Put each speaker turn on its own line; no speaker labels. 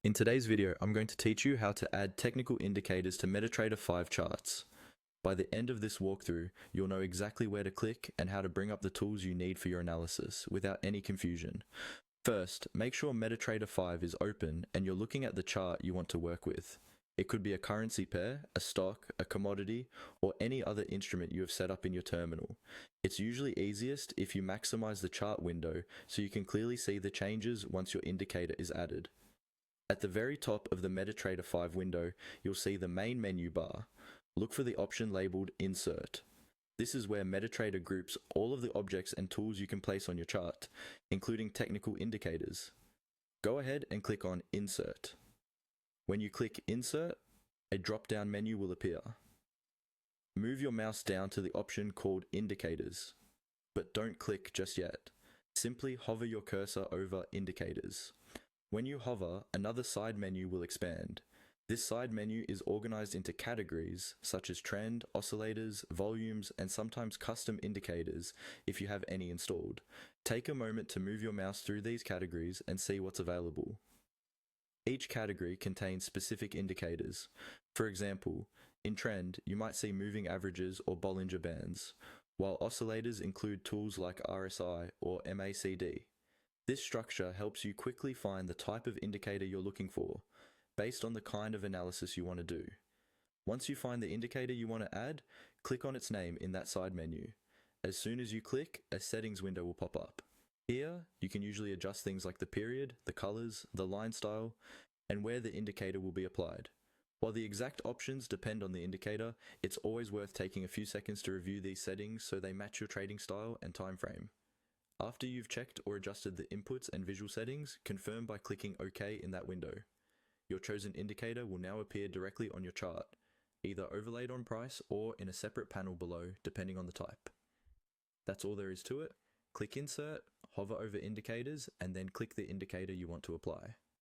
In today's video, I'm going to teach you how to add technical indicators to MetaTrader 5 charts. By the end of this walkthrough, you'll know exactly where to click and how to bring up the tools you need for your analysis without any confusion. First, make sure MetaTrader 5 is open and you're looking at the chart you want to work with. It could be a currency pair, a stock, a commodity, or any other instrument you have set up in your terminal. It's usually easiest if you maximize the chart window so you can clearly see the changes once your indicator is added. At the very top of the MetaTrader 5 window, you'll see the main menu bar. Look for the option labeled Insert. This is where MetaTrader groups all of the objects and tools you can place on your chart, including technical indicators. Go ahead and click on Insert. When you click Insert, a drop-down menu will appear. Move your mouse down to the option called Indicators, but don't click just yet. Simply hover your cursor over Indicators. When you hover, another side menu will expand. This side menu is organized into categories such as trend, oscillators, volumes, and sometimes custom indicators if you have any installed. Take a moment to move your mouse through these categories and see what's available. Each category contains specific indicators. For example, in trend, you might see moving averages or Bollinger Bands, while oscillators include tools like RSI or MACD. This structure helps you quickly find the type of indicator you're looking for, based on the kind of analysis you want to do. Once you find the indicator you want to add, click on its name in that side menu. As soon as you click, a settings window will pop up. Here, you can usually adjust things like the period, the colors, the line style, and where the indicator will be applied. While the exact options depend on the indicator, it's always worth taking a few seconds to review these settings so they match your trading style and time frame. After you've checked or adjusted the inputs and visual settings, confirm by clicking OK in that window. Your chosen indicator will now appear directly on your chart, either overlaid on price or in a separate panel below, depending on the type. That's all there is to it. Click Insert, hover over Indicators, and then click the indicator you want to apply.